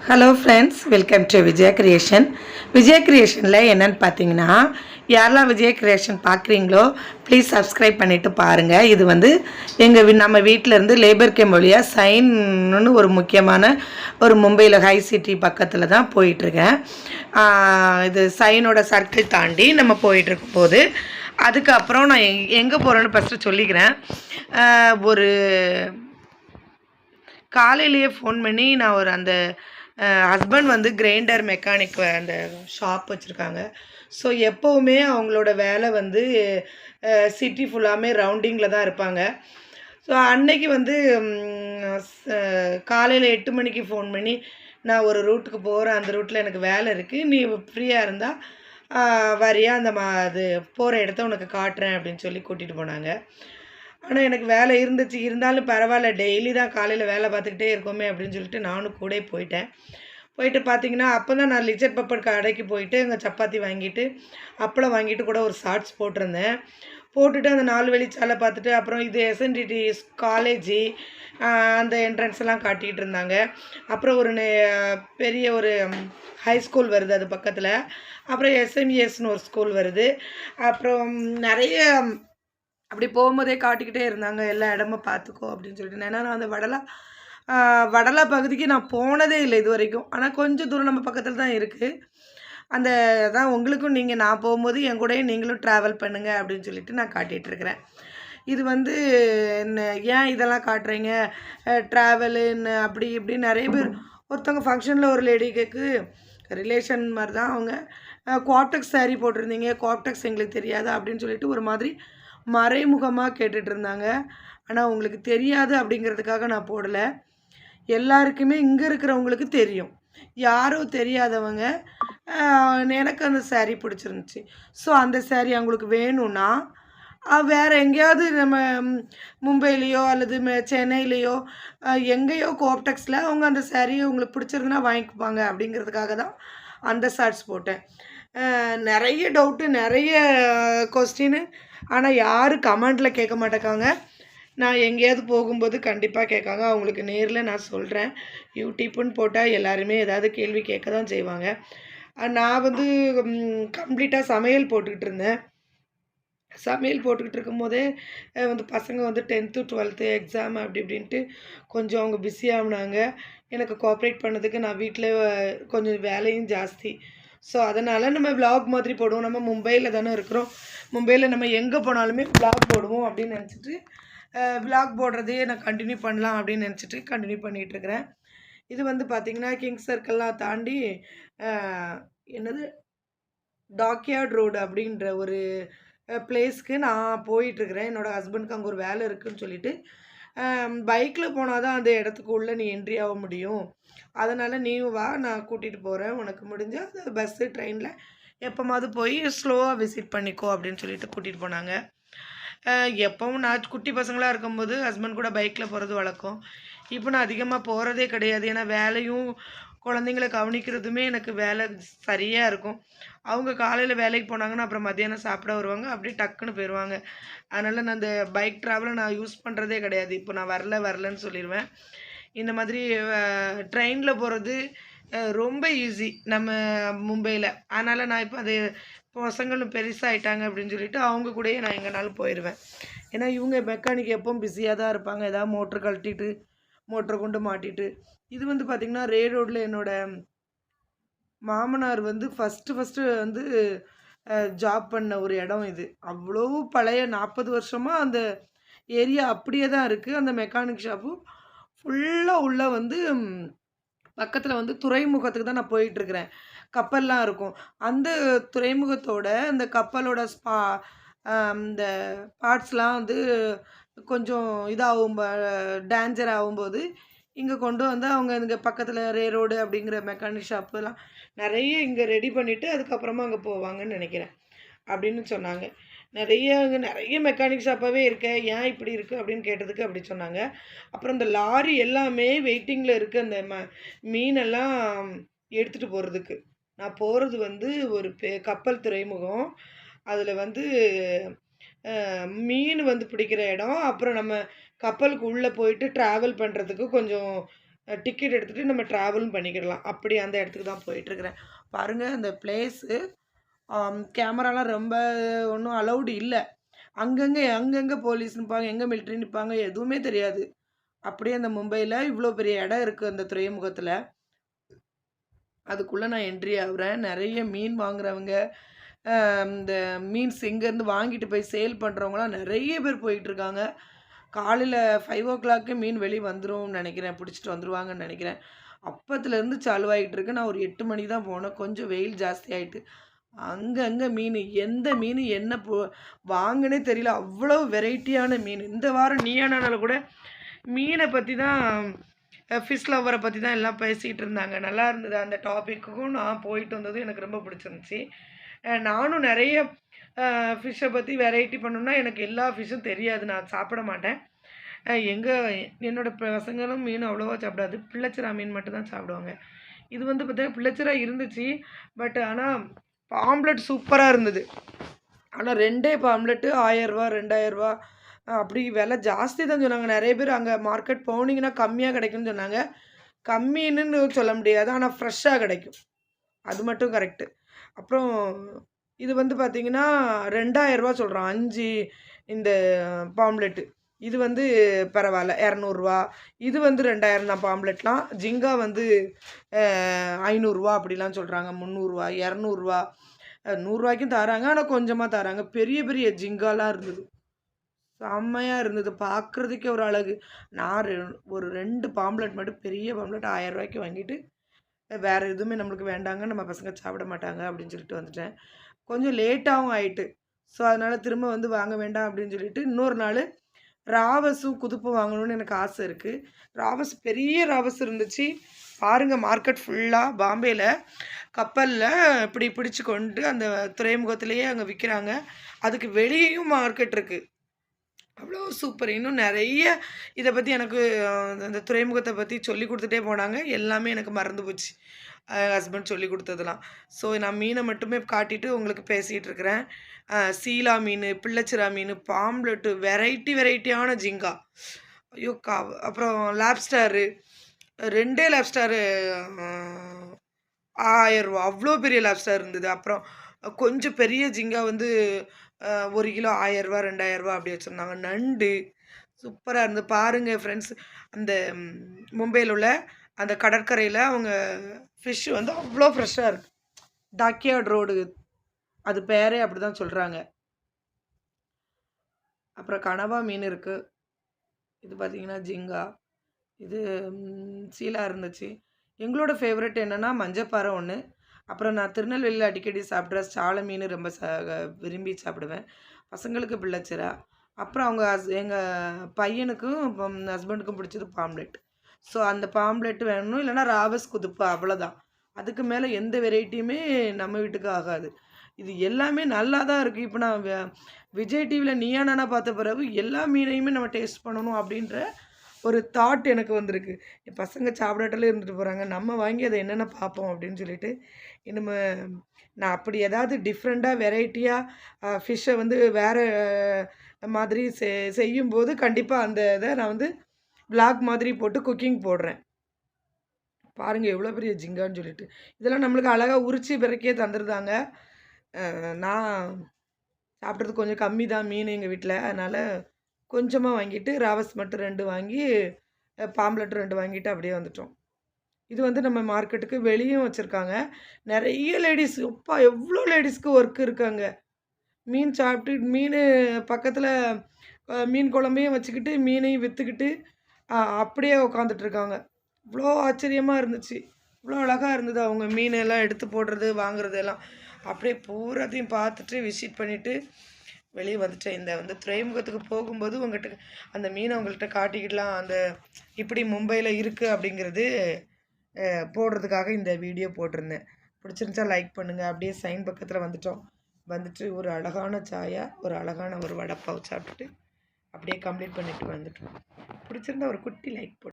Hello friends, welcome to Vijaya creation. Vijaya கிரியேஷனில் என்னென்னு பார்த்தீங்கன்னா, யாரெல்லாம் விஜயா கிரியேஷன் பார்க்குறீங்களோ ப்ளீஸ் சப்ஸ்கிரைப் பண்ணிவிட்டு பாருங்கள். இது வந்து நம்ம வீட்டிலேருந்து லேபர் கேம்ப் வழியாக சைன்னு ஒரு முக்கியமான ஒரு மும்பையில் ஹை சிட்டி பக்கத்தில் தான் போயிட்டுருக்கேன். இது சைனோட சர்க்கிள் தாண்டி நம்ம போயிட்டுருக்கும்போது அதுக்கப்புறம் நான் எங்கே போகிறேன்னு ஃபஸ்ட்டு சொல்லிக்கிறேன். ஒரு காலையிலேயே ஃபோன் பண்ணி நான் அந்த ஹஸ்பண்ட் வந்து கிரைண்டர் மெக்கானிக் அந்த ஷாப் வச்சுருக்காங்க. ஸோ எப்போவுமே அவங்களோட வேலை வந்து சிட்டி ஃபுல்லாமே ரவுண்டிங்கில் தான் இருப்பாங்க. ஸோ அன்னைக்கு வந்து காலையில் 8 மணிக்கு ஃபோன் பண்ணி, நான் ஒரு ரூட்டுக்கு போகிறேன், அந்த ரூட்டில் எனக்கு வேலை இருக்குது, நீ ஃப்ரீயாக இருந்தால் வரியா, அது போகிற இடத்த உனக்கு காட்டுறேன் அப்படின்னு சொல்லி கூட்டிகிட்டு போனாங்க. ஆனால் எனக்கு வேலை இருந்துச்சு, இருந்தாலும் பரவாயில்ல, டெய்லி தான் காலையில் வேலை பார்த்துக்கிட்டே இருக்கோமே அப்படின்னு சொல்லிட்டு நானும் கூட போயிட்டேன். போயிட்டு பார்த்தீங்கன்னா, அப்போ தான் நான் லிச்சர் பப்பர் கடைக்கு போயிட்டு அங்கே சப்பாத்தி வாங்கிட்டு அப்பளம் வாங்கிட்டு கூட ஒரு ஷார்ட்ஸ் போட்டிருந்தேன். போட்டுட்டு அந்த 4 வழிச்சாலை பார்த்துட்டு அப்புறம் இது எஸ்என்டிடி காலேஜி அந்த என்ட்ரன்ஸ் எல்லாம் காட்டிகிட்டு இருந்தாங்க. அப்புறம் ஒரு பெரிய ஒரு ஹை ஸ்கூல் வருது அது பக்கத்தில். அப்புறம் எஸ்எம்இஎஸ்னு ஒரு ஸ்கூல் வருது. அப்புறம் நிறைய அப்படி போகும்போதே காட்டிக்கிட்டே இருந்தாங்க, எல்லா இடமும் பார்த்துக்கோ அப்படின்னு சொல்லிட்டு. ஏன்னா நான் அந்த வடலா பகுதிக்கு நான் போனதே இல்லை இது வரைக்கும். ஆனால் கொஞ்சம் தூரம் நம்ம பக்கத்தில் தான் இருக்குது. அந்த அதான் உங்களுக்கும் நான் போகும்போது என் கூடயே நீங்களும் ட்ராவல் பண்ணுங்கள் அப்படின்னு சொல்லிட்டு நான் காட்டிகிட்ருக்கிறேன். இது வந்து ஏன் இதெல்லாம் காட்டுறீங்க, ட்ராவலுன்னு அப்படி இப்படி நிறைய பேர். ஒருத்தவங்க ஃபங்க்ஷனில் ஒரு லேடிக்கு ரிலேஷன் மாதிரி தான் அவங்க குவாப்டெக்ஸ் சாரீ போட்டிருந்தீங்க, குவாப்டெக்ஸ் எங்களுக்கு தெரியாது அப்படின்னு சொல்லிட்டு ஒரு மாதிரி மறைமுகமாக கேட்டுட்ருந்தாங்க. ஆனால் உங்களுக்கு தெரியாது அப்படிங்கிறதுக்காக நான் போடலை. எல்லாருக்குமே இங்கே இருக்கிறவங்களுக்கு தெரியும். யாரோ தெரியாதவங்க எனக்கு அந்த சாரீ பிடிச்சிருந்துச்சி, ஸோ அந்த சாரீ அவங்களுக்கு வேணும்னா வேறு எங்கேயாவது நம்ம மும்பையிலையோ அல்லது சென்னையிலையோ எங்கேயோ கோப்டெக்ஸில் அவங்க அந்த சாரீ உங்களுக்கு பிடிச்சிருந்துன்னா வாங்கிக்குப்பாங்க அப்படிங்கிறதுக்காக தான் அந்த ஷார்ட்ஸ் போட்டேன். நிறைய டவுட்டு, நிறைய கொஸ்டின்னு, ஆனால் யாரும் கமெண்டில் கேட்க மாட்டேக்காங்க. நான் எங்கேயாவது போகும்போது கண்டிப்பாக கேட்காங்க. அவங்களுக்கு நேரில் நான் சொல்கிறேன். யூடியூப்புன்னு போட்டால் எல்லாருமே ஏதாவது கேள்வி கேட்க தான் செய்வாங்க. நான் வந்து கம்ப்ளீட்டாக சமையல் போட்டுக்கிட்டு இருந்தேன். சமையல் போட்டுக்கிட்டு இருக்கும்போதே வந்து பசங்க வந்து 10th 12th எக்ஸாம் அப்படி இப்படின்ட்டு கொஞ்சம் அவங்க பிஸியாகினாங்க. எனக்கு கோஆப்ரேட் பண்ணதுக்கு நான் வீட்டில் கொஞ்சம் வேலையும் ஜாஸ்தி. ஸோ அதனால் நம்ம விலாக் மாதிரி போடுவோம். நம்ம மும்பையில் தானே இருக்கிறோம், மும்பையில் நம்ம எங்கே போனாலுமே விலாக் போடுவோம் அப்படின்னு நினச்சிட்டு விலாக் போடுறதையே நான் கண்டினியூ பண்ணலாம் அப்படின்னு நினச்சிட்டு கண்டினியூ பண்ணிகிட்ருக்கிறேன். இது வந்து பார்த்திங்கன்னா கிங்ஸ் சர்க்கிள்லாம் தாண்டி என்னது டாக்யார்ட் ரோடு அப்படின்ற ஒரு பிளேஸ்க்கு நான் போயிட்டுருக்கிறேன். என்னோடய ஹஸ்பண்டுக்கு அங்கே ஒரு வேலை இருக்குதுன்னு சொல்லிட்டு, பைக்கில் போனால் தான் அந்த இடத்துக்கு உள்ளே நீ என்ட்ரி ஆக முடியும், அதனால் நீயும் வா, நான் கூட்டிகிட்டு போகிறேன், உனக்கு முடிஞ்சால் அது பஸ்ஸு ட்ரெயினில் எப்போமாவது போய் ஸ்லோவாக விசிட் பண்ணிக்கோ அப்படின்னு சொல்லிட்டு கூட்டிகிட்டு போனாங்க. எப்போவும் நான் குட்டி பசங்களாக இருக்கும்போது ஹஸ்பண்ட் கூட பைக்கில் போகிறது வழக்கம். இப்போ நான் அதிகமாக போகிறதே கிடையாது. ஏன்னா வேலையும் குழந்தைங்கள கவனிக்கிறதுமே எனக்கு வேலை சரியாக இருக்கும். அவங்க காலையில் வேலைக்கு போனாங்கன்னா அப்புறம் மத்தியானம் சாப்பிட வருவாங்க, அப்படியே டக்குன்னு போயிடுவாங்க. அதனால் நான் அந்த பைக் ட்ராவலை நான் யூஸ் பண்ணுறதே கிடையாது. இப்போ நான் வரலன்னு சொல்லிடுவேன். இந்த மாதிரி ட்ரெயினில் போகிறது ரொம்ப ஈஸி நம்ம மும்பையில். அதனால் நான் இப்போ அது பசங்களும் பெருசாகிட்டாங்க அப்படின்னு சொல்லிட்டு அவங்க கூடயே நான் எங்கேனாலும் போயிடுவேன். ஏன்னா இவங்க மெக்கானிக் எப்பவும் பிஸியாக தான் இருப்பாங்க, ஏதாவது மோட்ரு கழட்டிட்டு மோட்டரை கொண்டு மாட்டிட்டு. இது வந்து பார்த்திங்கன்னா ரோடில் என்னோடய மாமனார் வந்து ஃபஸ்ட்டு வந்து ஜாப் பண்ண ஒரு இடம் இது. அவ்வளோ பழைய 40 வருஷமாக அந்த ஏரியா அப்படியே தான் இருக்குது. அந்த மெக்கானிக் ஷாப்பும் ஃபுல்லாக உள்ளே வந்து பக்கத்தில் வந்து துறைமுகத்துக்கு தான் நான் போயிட்டுருக்கிறேன். கப்பல்லாம் இருக்கும். அந்த துறைமுகத்தோட அந்த கப்பலோட இந்த பார்ட்ஸ்லாம் வந்து கொஞ்சம் இதாகும், டேஞ்சர் ஆகும்போது இங்கே கொண்டு வந்து அவங்க இங்கே பக்கத்தில் ரோடு அப்படிங்கிற மெக்கானிக் ஷாப்புலாம் நிறைய இங்கே ரெடி பண்ணிவிட்டு அதுக்கப்புறமா அங்கே போவாங்கன்னு நினைக்கிறேன் அப்படின்னு சொன்னாங்க. அங்கே நிறைய மெக்கானிக் ஷாப்பாகவே இருக்க, ஏன் இப்படி இருக்குது அப்படின்னு கேட்டதுக்கு அப்படி சொன்னாங்க. அப்புறம் இந்த லாரி எல்லாமே வெயிட்டிங்கில் இருக்குது, அந்த மீனெல்லாம் எடுத்துகிட்டு போகிறதுக்கு. நான் போகிறது வந்து ஒரு கப்பல் துறைமுகம். அதில் வந்து மீன் வந்து பிடிக்கிற இடம். அப்புறம் நம்ம கப்பலுக்கு உள்ளே போயிட்டு ட்ராவல் பண்ணுறதுக்கு கொஞ்சம் டிக்கெட் எடுத்துகிட்டு நம்ம ட்ராவலும் பண்ணிக்கிடலாம். அப்படி அந்த இடத்துக்கு தான் போயிட்டுருக்கிறேன். பாருங்கள் அந்த பிளேஸு கேமராலாம் ரொம்ப ஒன்றும் அலௌடு இல்லை. அங்கங்கே போலீஸ் நிற்பாங்க, எங்கே மிலிட்ரி நிற்பாங்க, எதுவுமே தெரியாது. அப்படியே அந்த மும்பையில் இவ்வளோ பெரிய இடம் இருக்குது அந்த துறைமுகத்தில். அதுக்குள்ளே நான் என்ட்ரி ஆகுறேன். நிறைய மீன் வாங்குறவங்க, இந்த மீன்ஸ் இங்கேருந்து வாங்கிட்டு போய் சேல் பண்ணுறவங்களாம் நிறைய பேர் போயிட்டுருக்காங்க. காலையில் 5 o'clock மீன் வெளியே வந்துடும் நினைக்கிறேன், பிடிச்சிட்டு வந்துடுவாங்கன்னு நினைக்கிறேன். அப்பத்துலேருந்து சாலுவாகிட்டு இருக்கு. நான் ஒரு 8 மணிக்கு தான் போனேன். கொஞ்சம் வெயில் ஜாஸ்தி ஆகிட்டு அங்கங்கே மீன், எந்த மீன் என்ன வாங்கினே தெரியல. அவ்வளோ வெரைட்டியான மீன். இந்த வாரம் நீயானால கூட மீனை பற்றி தான், ஃபிஷ் லவ்வரை பற்றி தான் எல்லாம் பேசிகிட்டு இருந்தாங்க. நல்லா இருந்தது. அந்த டாப்பிக்குக்கும் நான் போயிட்டு வந்ததும் எனக்கு ரொம்ப பிடிச்சிருந்துச்சி. நானும் நிறைய ஃபிஷ்ஷை பற்றி வெரைட்டி பண்ணணுன்னா எனக்கு எல்லா ஃபிஷ்ஷும் தெரியாது, நான் சாப்பிட மாட்டேன். என்னோடய பசங்களும் மீன் அவ்வளோவா சாப்பிடாது. பிள்ளைச்சிரா மீன் மட்டும்தான் சாப்பிடுவாங்க. இது வந்து பார்த்தீங்கன்னா பிள்ளைச்சிரா இருந்துச்சு, பட் ஆனால் பாம்ப்ளெட் சூப்பராக இருந்தது. ஆனால் 2 பாம்ப்ளெட்டு 1000 ரூபா 2000 அப்படி விலை ஜாஸ்தி தான் சொன்னாங்க. நிறைய பேர் அங்கே மார்க்கெட் போனீங்கன்னா கம்மியாக கிடைக்கும்னு சொன்னாங்க. கம்மின்னு சொல்ல முடியாது, ஆனால் ஃப்ரெஷ்ஷாக கிடைக்கும், அது மட்டும் கரெக்டு. அப்புறம் இது வந்து பார்த்திங்கன்னா 2000 ரூபா சொல்கிறோம் 5 இந்த பாம்ப்ளெட்டு. இது வந்து பரவாயில்ல 200 ரூபா. இது வந்து 2000 தான் பாம்ப்ளெட்லாம். ஜிங்கா வந்து 500 ரூபா அப்படிலாம் சொல்கிறாங்க. 300 ரூபா 200 ரூபா 100 ரூபாய்க்கும் தராங்க, ஆனால் கொஞ்சமாக தராங்க. பெரிய பெரிய ஜிங்காலாம் இருந்தது, செம்மையாக இருந்தது, பார்க்குறதுக்கே ஒரு அழகு. நான் ஒரு 2 பாம்ப்ளெட் மட்டும், பெரிய பாம்ப்ளெட் 1000 ரூபாய்க்கு வாங்கிட்டு வேறு எதுவுமே நம்மளுக்கு வேண்டாங்க, நம்ம பசங்க சாப்பிட மாட்டாங்க அப்படின்னு சொல்லிட்டு வந்துட்டேன். கொஞ்சம் லேட்டாகவும் ஆயிட்டு. ஸோ அதனால் திரும்ப வந்து வாங்க வேண்டாம் அப்படின்னு சொல்லிட்டு இன்னொரு நாள் ராவஸும் குதுப்பும் வாங்கணும்னு எனக்கு ஆசை இருக்குது. ராவஸ் பெரிய ராவஸ் இருந்துச்சு பாருங்கள். மார்க்கெட் ஃபுல்லாக பாம்பேயில் கப்பலில் இப்படி பிடிச்சி கொண்டு அந்த துறைமுகத்திலேயே அங்கே விற்கிறாங்க. அதுக்கு வெளியேயும் மார்க்கெட் இருக்குது. அவ்வளோ சூப்பர். இன்னும் நிறைய இதை பற்றி எனக்கு அந்த துறைமுகத்தை பற்றி சொல்லி கொடுத்துட்டே போனாங்க. எல்லாமே எனக்கு மறந்து போச்சு, ஹஸ்பண்ட் சொல்லி கொடுத்ததெல்லாம். ஸோ நான் மீனை மட்டுமே காட்டிட்டு உங்களுக்கு பேசிகிட்டு இருக்கிறேன். சீலா மீன், பிள்ளைச்சிரா மீன், பாம்ப்ளெட்டு, வெரைட்டியான ஜிங்கா, ஐயோ அப்புறம் லாப்ஸ்டாரு, 2 லாப்ஸ்டாரு 1000 ரூபா, அவ்வளோ பெரிய லாப்ஸ்டார் இருந்தது. அப்புறம் கொஞ்சம் பெரிய ஜிங்கா வந்து 1 கிலோ 1000 ரூபா 2000 ரூபா அப்படி வச்சுருந்தாங்க. நண்டு சூப்பராக இருந்தது. பாருங்கள் ஃப்ரெண்ட்ஸ், அந்த மும்பையில் உள்ள அந்த கடற்கரையில் அவங்க ஃபிஷ் வந்து அவ்வளோ ஃப்ரெஷ்ஷாக இருக்குது. டாக்யார்ட் ரோடு அது பேரே அப்படி தான் சொல்கிறாங்க. அப்புறம் கனவா மீன் இருக்குது. இது பார்த்திங்கன்னா ஜிங்கா, இது சீலா இருந்துச்சு. எங்களோட ஃபேவரெட் என்னென்னா மஞ்சப்பாறை ஒன்று. அப்புறம் நான் திருநெல்வேலியில் அடிக்கடி சாப்பிட்ற சாலை மீன் ரொம்ப விரும்பி சாப்பிடுவேன். பசங்களுக்கு பிள்ளைச்சிரா. அப்புறம் அவங்க எங்கள் பையனுக்கும் ஹஸ்பண்டுக்கும் பிடிச்சது பாம்ப்ளெட். ஸோ அந்த பாம்ப்ளெட் வேணும், இல்லைனா ராவஸ் குதுப்பு, அவ்வளோதான். அதுக்கு மேலே எந்த வெரைட்டியுமே நம்ம வீட்டுக்கு ஆகாது. இது எல்லாமே நல்லா தான் இருக்குது. இப்போ நான் விஜய் டிவியில் நீயா நானா பார்த்த பிறகு எல்லா மீனையுமே நம்ம டேஸ்ட் பண்ணணும் அப்படின்ற ஒரு தாட் எனக்கு வந்திருக்கு. என் பசங்க சாப்பிடாட்டாலே இருந்துட்டு போகிறாங்க, நம்ம வாங்கி அதை என்னென்ன பார்ப்போம் அப்படின்னு சொல்லிட்டு. இனிமே நான் அப்படி ஏதாவது டிஃப்ரெண்ட்டாக வெரைட்டியாக ஃபிஷ்ஷை வந்து வேறு மாதிரி செய்யும்போது கண்டிப்பாக அந்த இதை நான் வந்து விளாக் மாதிரி போட்டு குக்கிங் போடுறேன். பாருங்கள் எவ்வளோ பெரிய ஜிங்கான்னு சொல்லிட்டு. இதெல்லாம் நம்மளுக்கு அழகாக உரிச்சு பிறக்கே தந்துருந்தாங்க. நான் சாப்பிட்றது கொஞ்சம் கம்மி தான் மீன் எங்கள் வீட்டில், அதனால் கொஞ்சமாக வாங்கிட்டு ராவஸ் மட்டும் 2 வாங்கி, பாம்ப்ளெட் 2 வாங்கிட்டு அப்படியே வந்துட்டோம். இது வந்து நம்ம மார்க்கெட்டுக்கு வெளியும் வச்சுருக்காங்க. நிறைய லேடிஸ், எப்பா எவ்வளோ லேடிஸ்க்கு ஒர்க் இருக்காங்க. மீன் சாப்பிட்டு மீன் பக்கத்தில் மீன் குழம்பையும் வச்சுக்கிட்டு மீனையும் விற்றுக்கிட்டு அப்படியே உட்காந்துட்ருக்காங்க. இவ்வளோ ஆச்சரியமாக இருந்துச்சு, இவ்வளோ அழகாக இருந்தது. அவங்க மீனெல்லாம் எடுத்து போடுறது வாங்குறது எல்லாம் அப்படியே பூராத்தையும் பார்த்துட்டு விசிட் பண்ணிவிட்டு வெளியே வந்துட்டேன். இந்த வந்து துறைமுகத்துக்கு போகும்போது உங்கள்கிட்ட அந்த மீனை உங்கள்கிட்ட காட்டிக்கிடலாம், அந்த இப்படி மும்பையில் இருக்குது அப்படிங்கிறது போடுறதுக்காக இந்த வீடியோ போட்டிருந்தேன். பிடிச்சிருந்துச்சா லைக் பண்ணுங்கள். அப்படியே சைன் பக்கத்தில் வந்துட்டு ஒரு அழகான சாயா, ஒரு அழகான ஒரு வடை பாவ் சாப்பிட்டுட்டு அப்படியே கம்ப்ளீட் பண்ணிட்டு வந்துட்டோம். பிடிச்சிருந்தா ஒரு குட்டி லைக் போட்டு